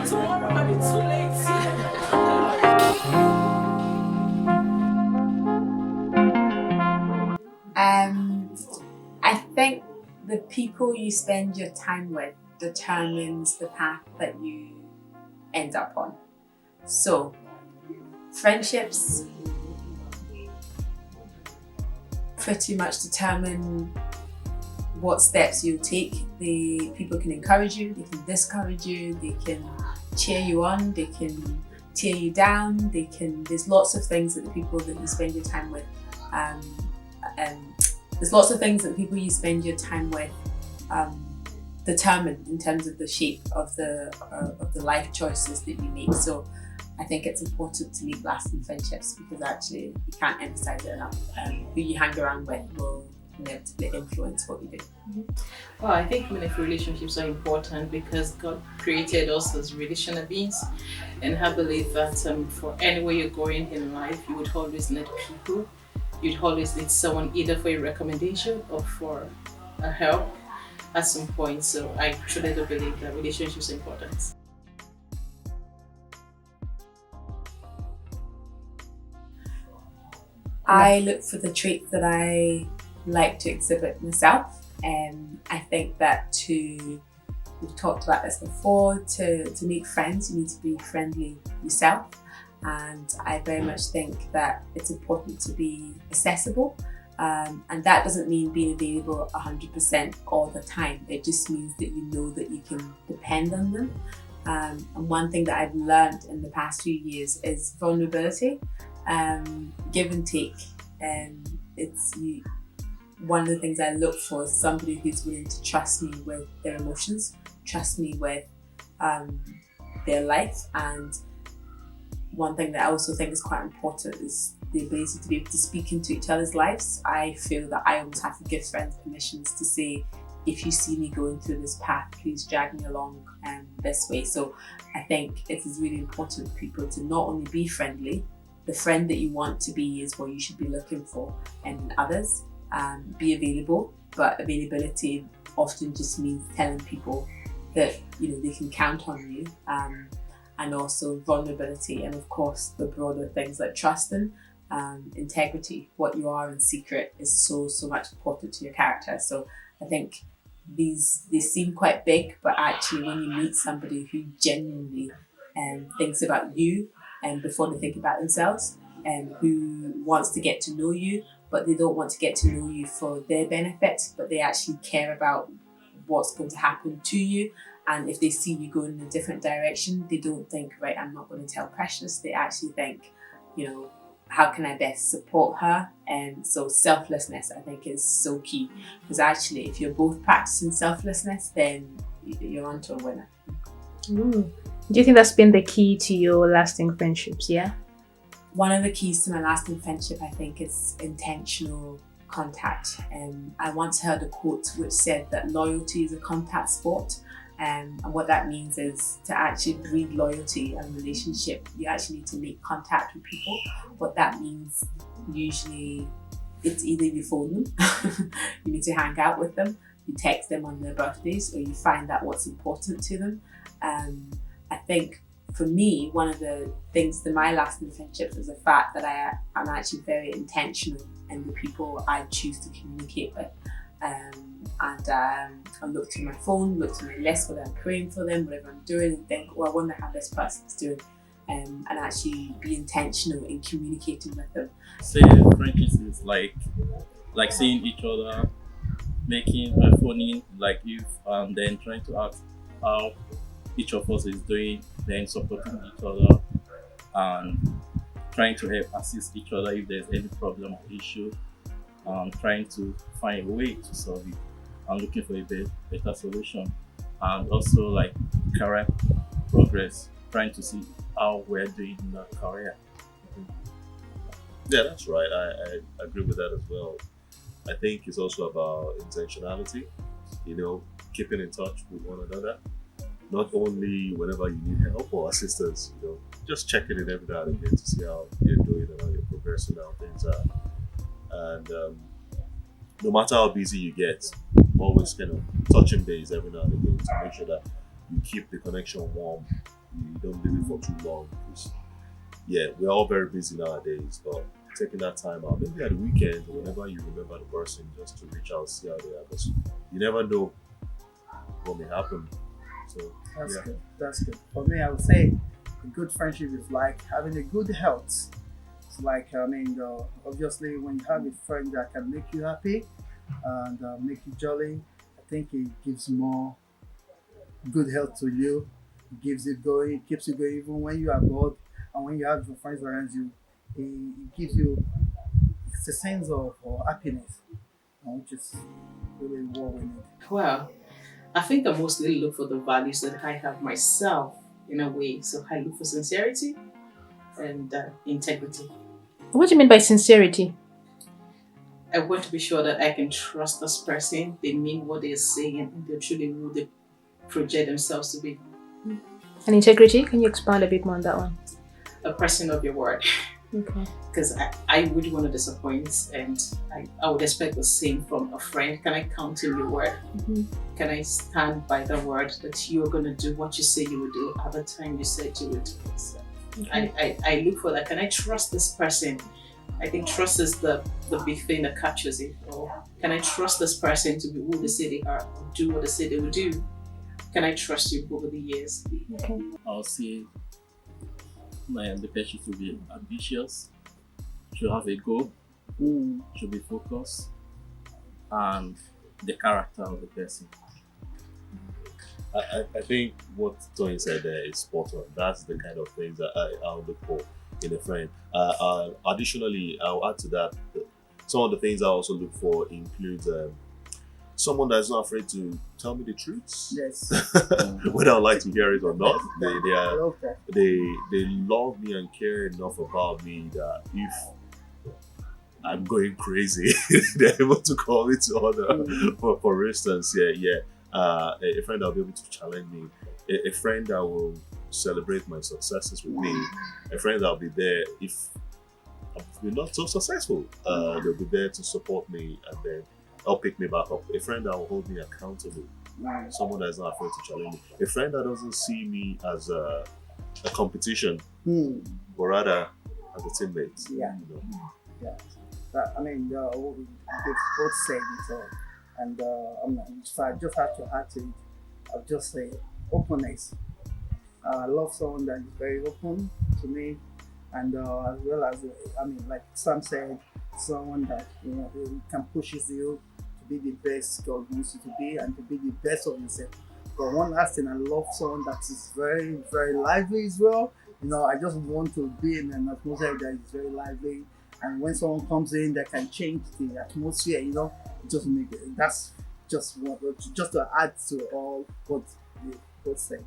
Tomorrow might be too late. I think the people you spend your time with determines the path that you end up on. So, friendships pretty much determine what steps you'll take. The people can encourage you, they can discourage you, they can cheer you on, they can tear you down, there's lots of things that the people that you spend your time with there's lots of things that the people you spend your time with determine in terms of the shape of the life choices that you make. So I think it's important to make lasting friendships because actually you can't emphasize it enough. Who you hang around with will inevitably influence what you do. Well, I think meaningful relationships are important because God created us as relational beings, and I believe that for anywhere you're going in life, you would always need people. You'd always need someone either for a recommendation or for a help at some point. So I truly do believe that relationships are important. I look for the traits that I like to exhibit myself. I think that we've talked about this before, to make friends, you need to be friendly yourself. And I very much think that it's important to be accessible. And that doesn't mean being available 100% all the time. It just means that you know that you can depend on them. And one thing that I've learned in the past few years is vulnerability, give and take. One of the things I look for is somebody who's willing to trust me with their emotions, trust me with their life. And one thing that I also think is quite important is the ability to be able to speak into each other's lives. I feel that I almost have to give friends permissions to say, if you see me going through this path, please drag me along this way. So I think it is really important for people to not only be friendly, the friend that you want to be is what you should be looking for in others. Be available, but availability often just means telling people that they can count on you. And also vulnerability, and of course the broader things like trust and integrity. What you are in secret is so much important to your character. So I think they seem quite big, but actually when you meet somebody who genuinely thinks about you and before they think about themselves, and who wants to get to know you, but they don't want to get to know you for their benefit, but they actually care about what's going to happen to you. And if they see you going in a different direction, they don't think, right, I'm not going to tell Precious. They actually think, how can I best support her? And so selflessness, I think, is so key. Because actually, if you're both practicing selflessness, then you're onto a winner. Do you think that's been the key to your lasting friendships? Yeah. One of the keys to my lasting friendship, I think, is intentional contact. I once heard a quote which said that loyalty is a contact sport. And what that means is to actually breed loyalty and relationship, you actually need to make contact with people. What that means, usually, it's either you phone them, you need to hang out with them, you text them on their birthdays, or you find out what's important to them. I think for me, one of the things to my lasting friendships is the fact that I'm actually very intentional in the people I choose to communicate with. I look to my phone, look to my list, whether I'm praying for them, whatever I'm doing, and think, I wonder how this person's doing, and actually be intentional in communicating with them. Say friendships is like seeing each other, making phoning, like if then trying to ask how each of us is doing, then supporting each other and trying to help assist each other if there's any problem or issue. Trying to find a way to solve it and looking for a better solution, and also like career progress, trying to see how we're doing in our career. Yeah, that's right. I agree with that as well. I think it's also about intentionality, keeping in touch with one another, not only whenever you need help or assistance, just checking in every now and again to see how you're doing and how you're progressing, how things are. And no matter how busy you get, always kind of touching base every now and again to make sure that you keep the connection warm. You don't leave it for too long. Because, yeah, we're all very busy nowadays, but taking that time out, maybe at the weekend or whenever you remember the person, just to reach out, see how they are. Because you never know what may happen. So, That's yeah. good. That's good. For me, I would say a good friendship is like having a good health. It's like, obviously, when you have a friend that can make you happy and make you jolly, I think it gives more good health to you. It gives it going, it keeps you going even when you are bored and when you have your friends around you. It gives you it's a sense of happiness, which is really what we need. Well, I think I mostly look for the values that I have myself in a way. So I look for sincerity and integrity. What do you mean by sincerity? I want to be sure that I can trust this person. They mean what they're saying and they're truly who they project themselves to be. And integrity? Can you expand a bit more on that one? A person of your word. Okay. Because I wouldn't want to disappoint and I would expect the same from a friend. Can I count on your word? Mm-hmm. Can I stand by the word that you're going to do what you say you will do at the time you said you would do it? So I look for that. Can I trust this person? I think trust is the big thing that captures it. Or can I trust this person to be who they say they are or do what they say they will do? Can I trust you over the years? Okay. I'll say the person should be ambitious, should have a goal, should be focused, and the character of the person. I think what Tony said there is spot on. That's the kind of things that I'll look for in a friend. Additionally, I'll add to that. Some of the things I also look for include someone that's not afraid to tell me the truth, Yes. whether I like to hear it or not. I love that. They love me and care enough about me that if I'm going crazy, they're able to call me to order. For instance, a friend that'll be able to challenge me, a friend that will celebrate my successes with me, a friend that'll be there if I'm not so successful. They'll be there to support me and then help pick me back up. A friend that will hold me accountable. Someone that's not afraid to challenge me. A friend that doesn't see me as a competition, but rather as a teammate. Yeah. You know. Yeah. But, they both said it all. And so I just have to add to it. I'll just say openness. I love someone that is very open to me, and as well as like Sam said, someone that can pushes you to be the best God wants you to be and to be the best of yourself. But one last thing, I love someone that is very, very lively as well. I just want to be in an atmosphere that is very lively, and when someone comes in that can change the atmosphere, just make it. That's just to add to all what you both say.